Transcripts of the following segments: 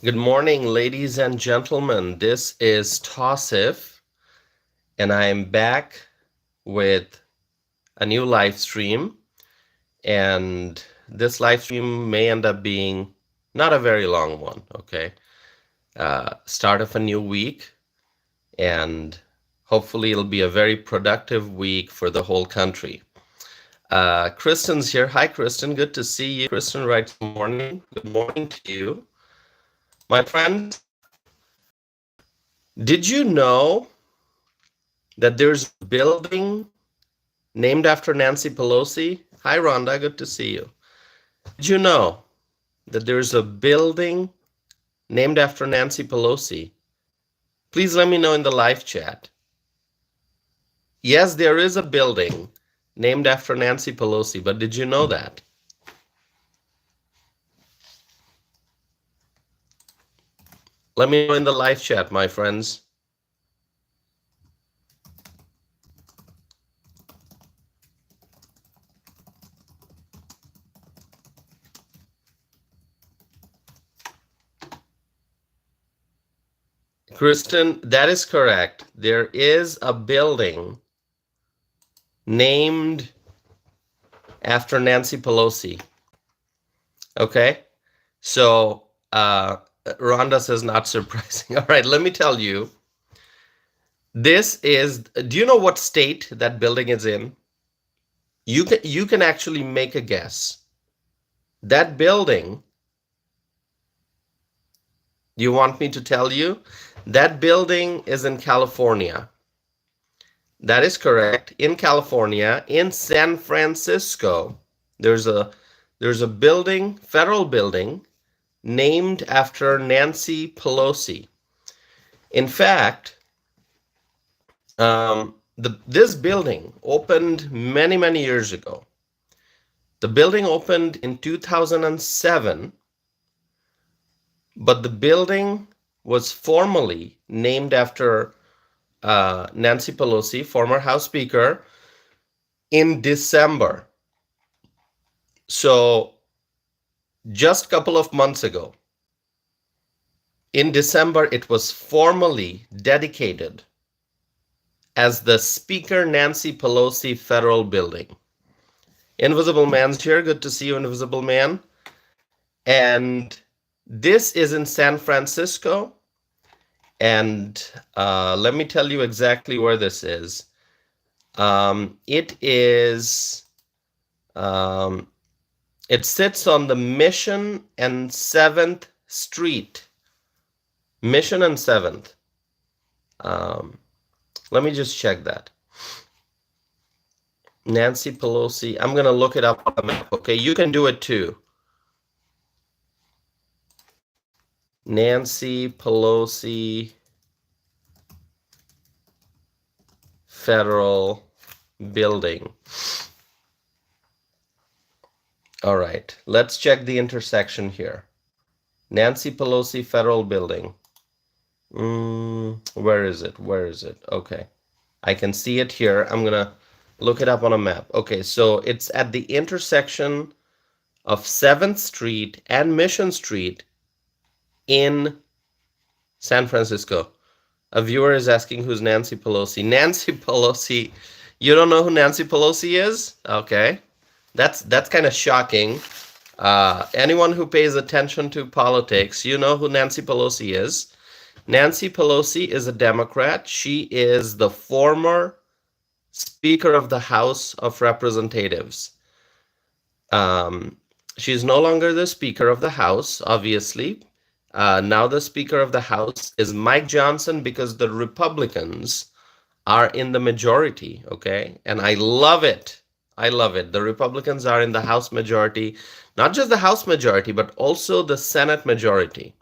Good morning, ladies and gentlemen. This is Tassif, and I am back with a new live stream. And this live stream may end up being not a very long one, okay? Start of a new week, and hopefully it'll be a very productive week for the whole country. Kristen's here. Hi, Kristen. Good to see you. Kristen writes, morning. Good morning to you. My friend, did you know that there's a building named after Nancy Pelosi? Hi, Rhonda. Good to see you. Did you know that there's a building named after Nancy Pelosi? Please let me know in the live chat. Yes, there is a building named after Nancy Pelosi, but did you know that? Let me know in the live chat, my friends. Kristen, that is correct. There is a building named after Nancy Pelosi. Okay? So, Rhonda says not surprising. All right, let me tell you. This is, do you know what state that building is in? You can actually make a guess. That building, do you want me to tell you? That building is in California. That is correct. In California, in San Francisco, there's a building, federal building, named after Nancy Pelosi. In fact, this building opened many years ago. The building opened in 2007, but the building was formally named after Nancy Pelosi, former House Speaker, in December. So just a couple of months ago, in December, it was formally dedicated as the Speaker Nancy Pelosi Federal Building. Invisible Man's here. Good to see you, Invisible Man. And this is in San Francisco. And let me tell you exactly where this is. It sits on the Mission and 7th Street. Mission and 7th. Let me just check that. Nancy Pelosi. I'm going to look it up on the map. Okay, you can do it too. Nancy Pelosi Federal Building. All right, let's check the intersection here. Nancy Pelosi Federal Building. Where is it? Where is it? Okay, I can see it here. I'm gonna look it up on a map. Okay, so it's at the intersection of 7th Street and Mission Street in San Francisco. A viewer is asking who's Nancy Pelosi. Nancy Pelosi, you don't know who Nancy Pelosi is? Okay, that's kind of shocking. Anyone who pays attention to politics, you know who Nancy Pelosi is. Nancy Pelosi is a Democrat. She is the former Speaker of the House of Representatives. She's no longer the Speaker of the House, obviously. Now the Speaker of the House is Mike Johnson because the Republicans are in the majority, okay? And I love it. I love it. The Republicans are in the House majority, not just the House majority, but also the Senate majority.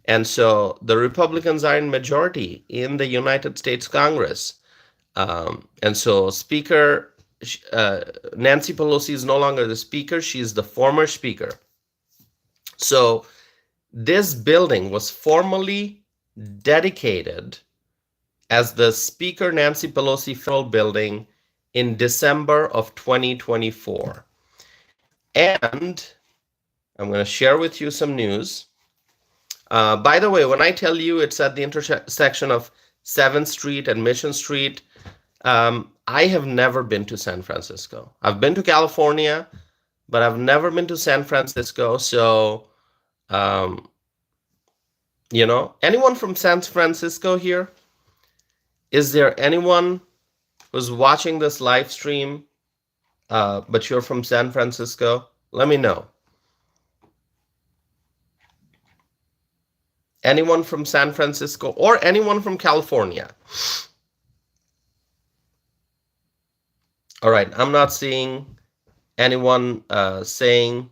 And so the Republicans are in majority in the United States Congress. And so Speaker Nancy Pelosi is no longer the Speaker. She's the former Speaker. So this building was formally dedicated as the Speaker Nancy Pelosi Federal Building in December of 2024. And I'm going to share with you some news. By the way, when I tell you it's at the intersection of 7th Street and Mission Street, I have never been to San Francisco. I've been to California, but I've never been to San Francisco. So, um, anyone from San Francisco here? Is there anyone who's watching this live stream, but you're from San Francisco? Let me know. Anyone from San Francisco or anyone from California? All right, I'm not seeing anyone saying,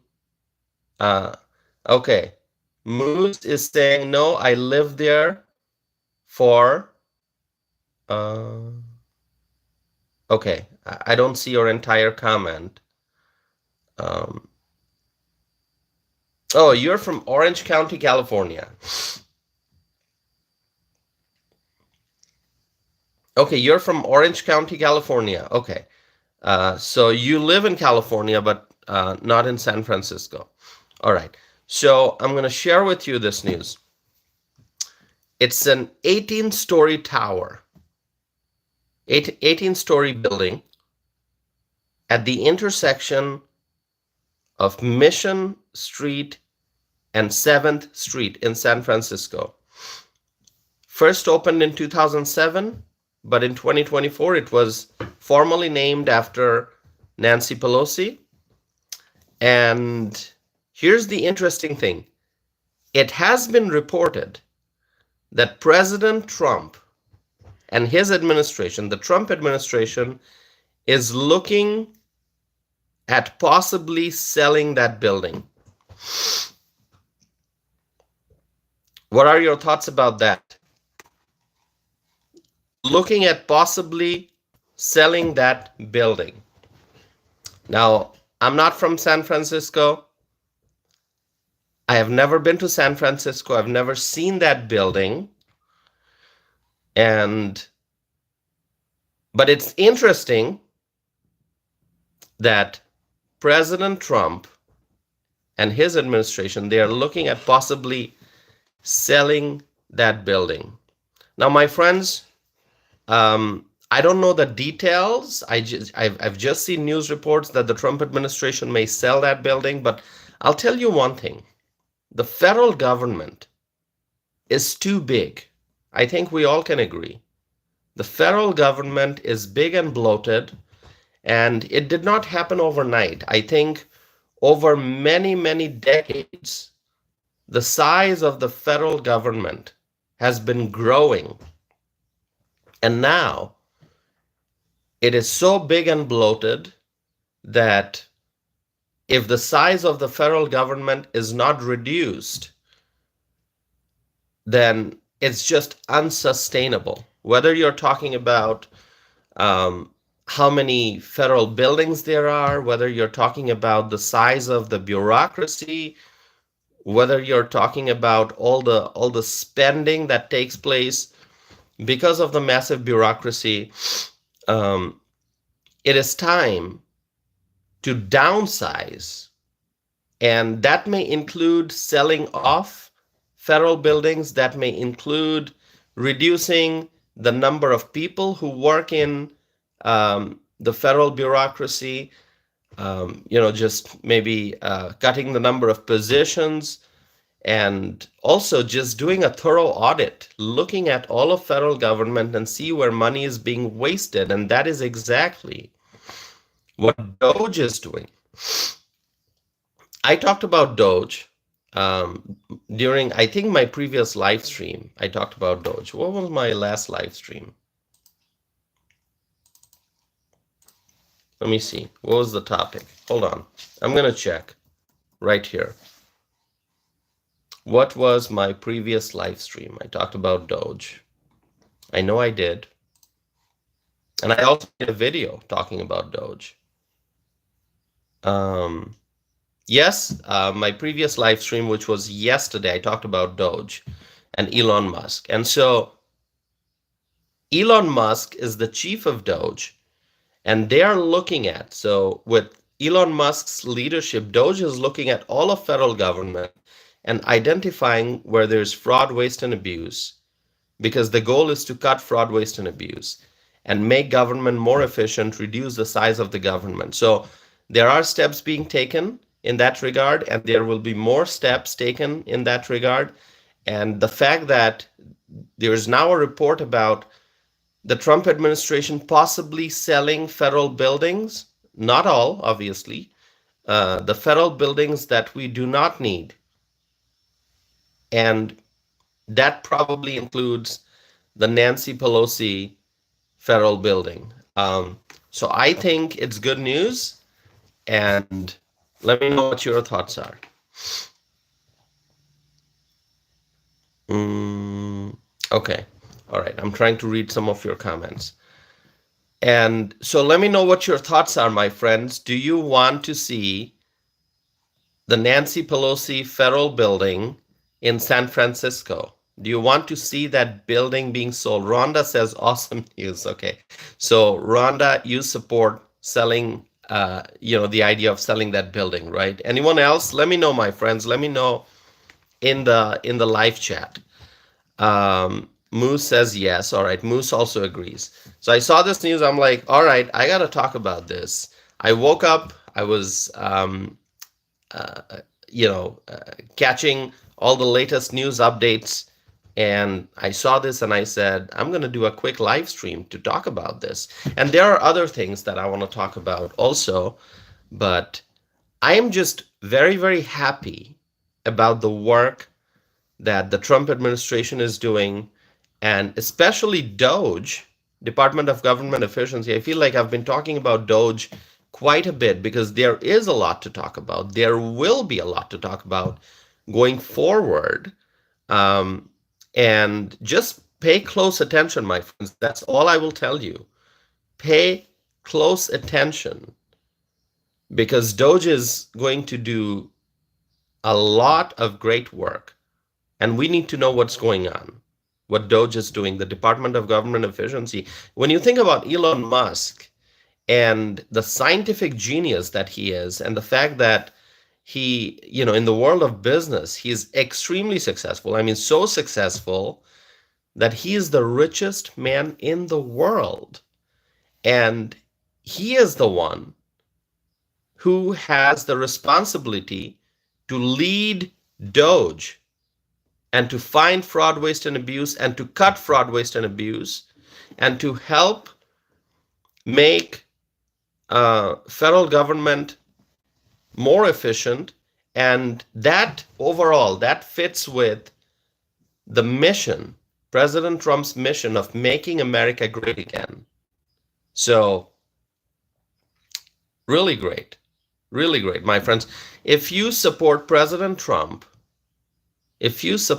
okay, Moose is saying, no, I live there for, okay, I don't see your entire comment. Oh, you're from Orange County, California. Okay, you're from Orange County, California. Okay. So you live in California, but not in San Francisco. All right. So I'm going to share with you this news. It's an 18-story tower, 18-story building at the intersection of Mission Street and 7th Street in San Francisco. First opened in 2007, but in 2024 it was formally named after Nancy Pelosi. And here's the interesting thing. It has been reported that President Trump and his administration, the Trump administration, is looking at possibly selling that building. What are your thoughts about that? Looking at possibly selling that building. Now, I'm not from San Francisco. I have never been to San Francisco. I've never seen that building. But it's interesting that President Trump and his administration, they are looking at possibly selling that building. Now, my friends, I don't know the details. I've just seen news reports that the Trump administration may sell that building, but I'll tell you one thing. The federal government is too big. I think we all can agree. The federal government is big and bloated, and it did not happen overnight. I think over many, many decades, the size of the federal government has been growing. And now it is so big and bloated that if the size of the federal government is not reduced, then it's just unsustainable. Whether you're talking about how many federal buildings there are, whether you're talking about the size of the bureaucracy, whether you're talking about all the spending that takes place because of the massive bureaucracy, it is time to downsize. And that may include selling off federal buildings, that may include reducing the number of people who work in the federal bureaucracy, just maybe cutting the number of positions, and also just doing a thorough audit, looking at all of federal government and see where money is being wasted. And that is exactly what Doge is doing. I talked about Doge during, I think, my previous live stream. I talked about Doge. What was my last live stream? Let me see. What was the topic? Hold on. I'm going to check right here. What was my previous live stream? I talked about Doge. I know I did. And I also did a video talking about Doge. Yes, my previous live stream, which was yesterday, I talked about Doge and Elon Musk. And so Elon Musk is the chief of Doge, and they are looking at, so with Elon Musk's leadership, Doge is looking at all of federal government and identifying where there's fraud, waste, and abuse, because the goal is to cut fraud, waste, and abuse and make government more efficient, reduce the size of the government. So there are steps being taken in that regard, and there will be more steps taken in that regard. And the fact that there is now a report about the Trump administration possibly selling federal buildings, not all, obviously, the federal buildings that we do not need. And that probably includes the Nancy Pelosi federal building. So I think it's good news. And let me know what your thoughts are. Okay. All right. I'm trying to read some of your comments. And so let me know what your thoughts are, my friends. Do you want to see the Nancy Pelosi federal building in San Francisco? Do you want to see that building being sold? Rhonda says, awesome news. Okay. So Rhonda, you support selling, the idea of selling that building, right? Anyone else? Let me know, my friends. Let me know in the live chat. Moose says yes. All right. Moose also agrees. So I saw this news. I'm like, all right, I got to talk about this. I woke up. I was, catching all the latest news updates. And I saw this and I said, I'm going to do a quick live stream to talk about this. And there are other things that I want to talk about also. But I am just very, very happy about the work that the Trump administration is doing, and especially DOGE, Department of Government Efficiency. I feel like I've been talking about DOGE quite a bit because there is a lot to talk about. There will be a lot to talk about going forward. And just pay close attention, my friends. That's all I will tell you. Pay close attention because DOGE is going to do a lot of great work. And we need to know what's going on, what DOGE is doing, the Department of Government Efficiency. When you think about Elon Musk and the scientific genius that he is, and the fact that he, in the world of business, he's extremely successful. I mean, so successful that he is the richest man in the world. And he is the one who has the responsibility to lead DOGE and to find fraud, waste, and abuse, and to cut fraud, waste, and abuse, and to help make federal government more efficient. And that overall, that fits with the mission, President Trump's mission of making America great again. So really great, my friends. If you support President Trump, please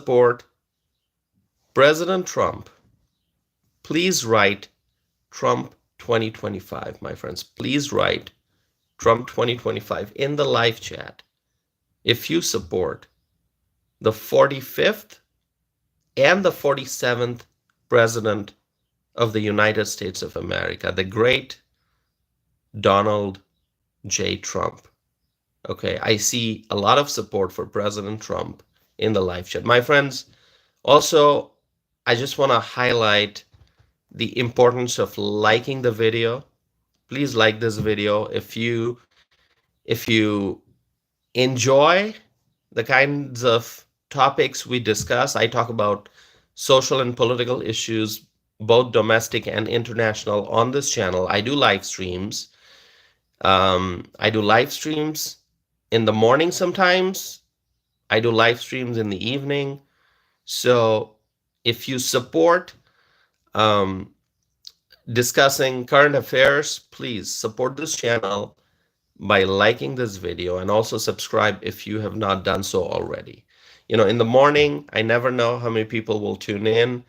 write Trump 2025, my friends. Please write Trump 2025 in the live chat. If you support the 45th and the 47th President of the United States of America, the great Donald J. Trump. Okay, I see a lot of support for President Trump in the live chat. My friends, also, I just want to highlight the importance of liking the video. Please like this video. If you enjoy the kinds of topics we discuss, I talk about social and political issues, both domestic and international, on this channel. I do live streams. I do live streams in the morning sometimes. I do live streams in the evening. So if you support discussing current affairs, please support this channel by liking this video, and also subscribe if you have not done so already. In the morning, I never know how many people will tune in.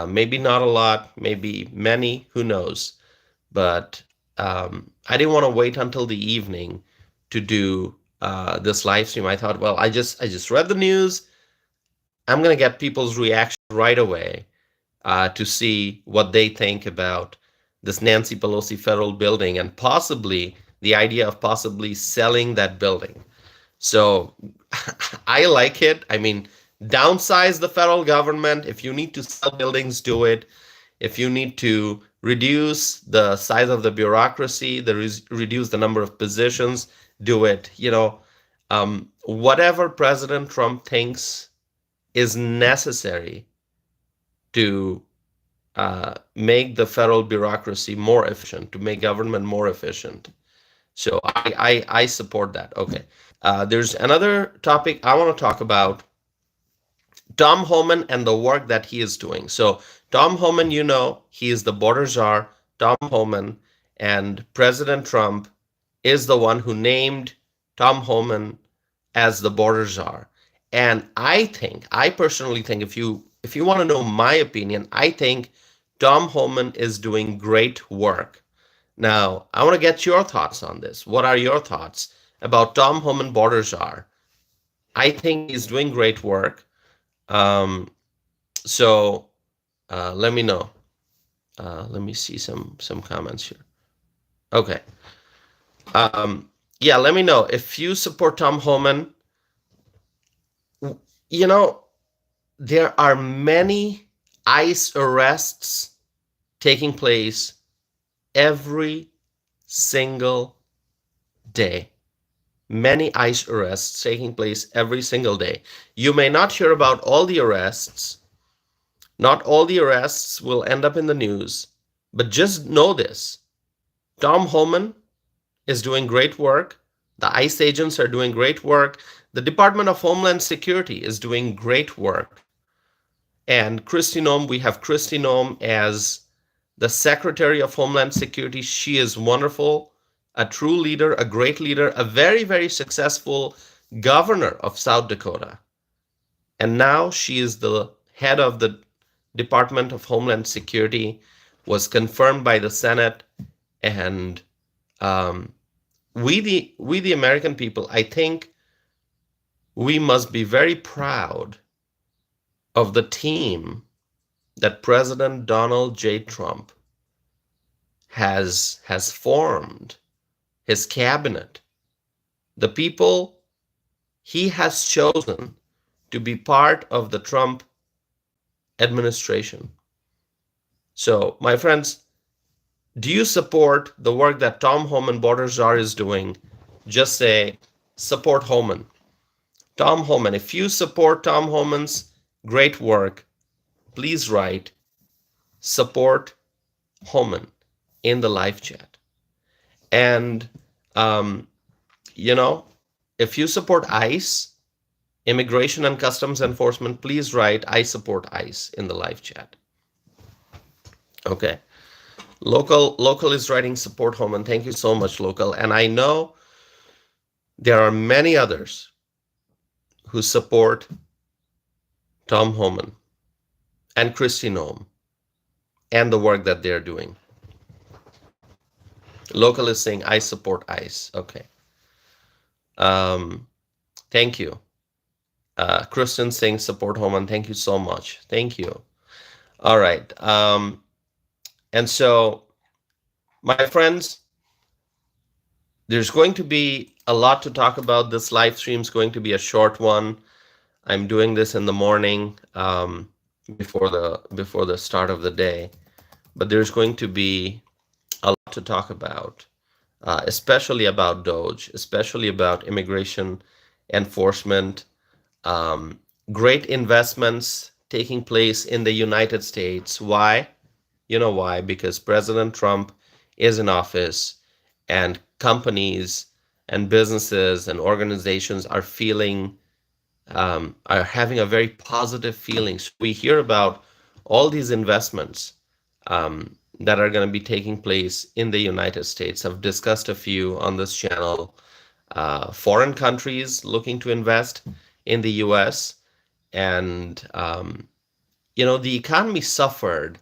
Maybe not a lot, maybe many, who knows. But I didn't want to wait until the evening to do this live stream. I thought, well, I just read the news. I'm going to get people's reaction right away to see what they think about this Nancy Pelosi federal building, and possibly the idea of possibly selling that building. So I like it. I mean, downsize the federal government. If you need to sell buildings, do it. If you need to reduce the size of the bureaucracy, reduce the number of positions, do it. Whatever President Trump thinks is necessary to make the federal bureaucracy more efficient, to make government more efficient. So I support that. Okay. There's another topic I want to talk about, Tom Homan and the work that he is doing. So, Tom Homan, he is the border czar, Tom Homan, and President Trump is the one who named Tom Homan as the border czar. And I personally think, if you want to know my opinion, I think Tom Homan is doing great work. Now, I want to get your thoughts on this. What are your thoughts about Tom Homan, border czar? I think he's doing great work. Um, so let me know. Let me see some comments here. Okay. Yeah, let me know if you support Tom Homan. You know, there are many ICE arrests taking place every single day. Many ICE arrests taking place every single day. You may not hear about all the arrests. Not all the arrests will end up in the news, but just know this. Tom Homan is doing great work. The ICE agents are doing great work. The Department of Homeland Security is doing great work. And we have Kristi Noem as the Secretary of Homeland Security. She is wonderful, a true leader, a great leader, a very, very successful governor of South Dakota. And now she is the head of the Department of Homeland Security, was confirmed by the Senate. And we the American people, I think we must be very proud of the team that President Donald J. Trump has formed, his cabinet, the people he has chosen to be part of the Trump administration. So, my friends, do you support the work that Tom Homan, border czar, is doing? Just say, support Homan. Tom Homan. If you support Tom Homan's great work, please write support Homan in the live chat. And, if you support ICE, Immigration and Customs Enforcement, please write I support ICE in the live chat. Okay. Local is writing support Homan. Thank you so much, Local. And I know there are many others who support Tom Homan and Kristi Noem and the work that they're doing. Local is saying I support ICE. Okay. Thank you. Kristen saying support Homan. Thank you so much. Thank you. All right. And so, my friends, there's going to be a lot to talk about. This live stream is going to be a short one. I'm doing this in the morning before the start of the day, but there's going to be a lot to talk about, especially about DOGE, especially about immigration enforcement, great investments taking place in the United States. Why? You know why? Because President Trump is in office, and companies and businesses and organizations are having a very positive feeling. So we hear about all these investments that are going to be taking place in the United States. I've discussed a few on this channel. Foreign countries looking to invest in the U.S. And, the economy suffered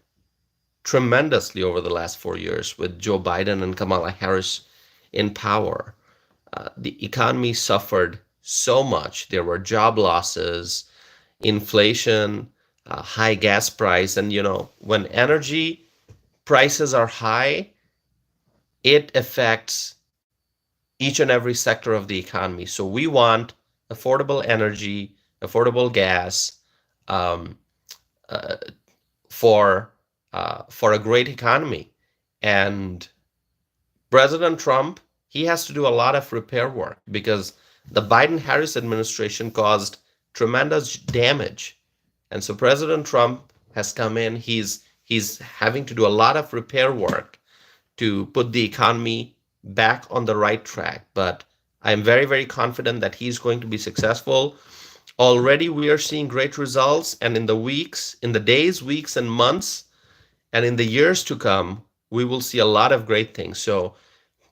tremendously over the last 4 years with Joe Biden and Kamala Harris in power. The economy suffered so much. There were job losses, inflation, high gas price. And, when energy prices are high, it affects each and every sector of the economy. So we want affordable energy, affordable gas, um, uh, for a great economy. And President Trump, he has to do a lot of repair work because the Biden-Harris administration caused tremendous damage. And so President Trump has come in. He's having to do a lot of repair work to put the economy back on the right track. But I'm very, very confident that he's going to be successful. Already we are seeing great results, and in the days, weeks, and months, and in the years to come, we will see a lot of great things. So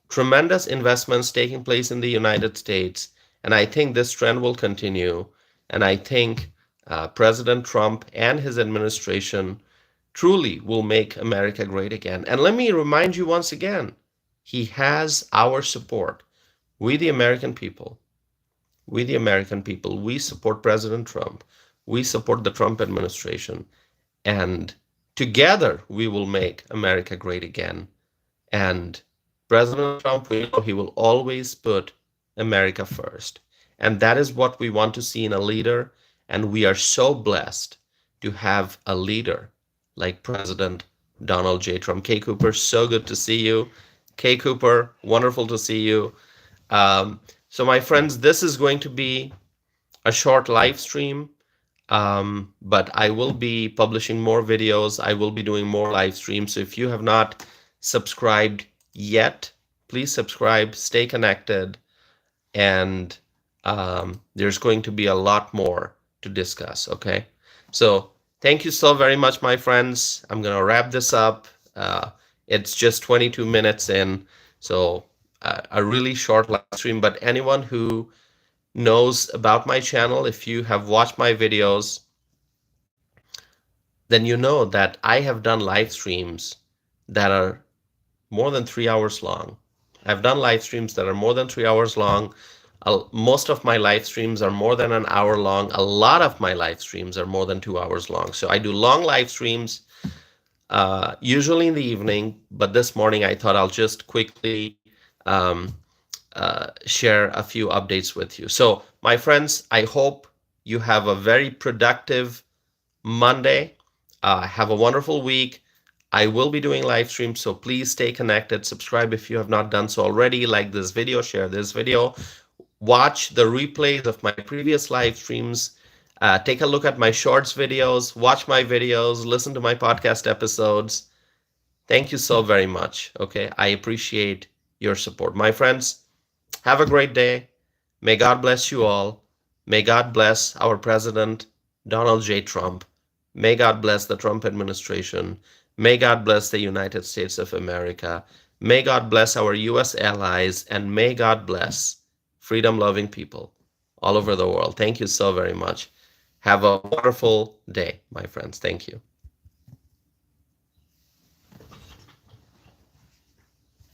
tremendous investments taking place in the United States, and I think this trend will continue. And I think President Trump and his administration truly will make America great again. And let me remind you once again, he has our support. We, the American people, we support President Trump. We support the Trump administration. And together we will make America great again. And President Trump, we know he will always put America first. And that is what we want to see in a leader. And we are so blessed to have a leader like President Donald J. Trump. Kay Cooper, so good to see you. Kay Cooper, wonderful to see you. So, my friends, this is going to be a short live stream, but I will be publishing more videos. I will be doing more live streams. So if you have not subscribed yet, please subscribe, stay connected, and there's going to be a lot more to discuss, okay? So thank you so very much, my friends. I'm going to wrap this up. It's just 22 minutes in, so a really short live stream, but anyone who knows about my channel, if you have watched my videos, then you know that I have done live streams that are more than 3 hours long. I've done live streams that are more than 3 hours long. Most of my live streams are more than an hour long. A lot of my live streams are more than 2 hours long. So I do long live streams, usually in the evening, but this morning I thought I'll just quickly share a few updates with you. So, my friends, I hope you have a very productive Monday. Have a wonderful week. I will be doing live streams, so please stay connected. Subscribe if you have not done so already. Like this video, share this video. Watch the replays of my previous live streams. Take a look at my shorts videos. Watch my videos. Listen to my podcast episodes. Thank you so very much. Okay, I appreciate your support. My friends, have a great day. May God bless you all. May God bless our President, Donald J. Trump. May God bless the Trump administration. May God bless the United States of America. May God bless our U.S. allies. And may God bless freedom-loving people all over the world. Thank you so very much. Have a wonderful day, my friends. Thank you.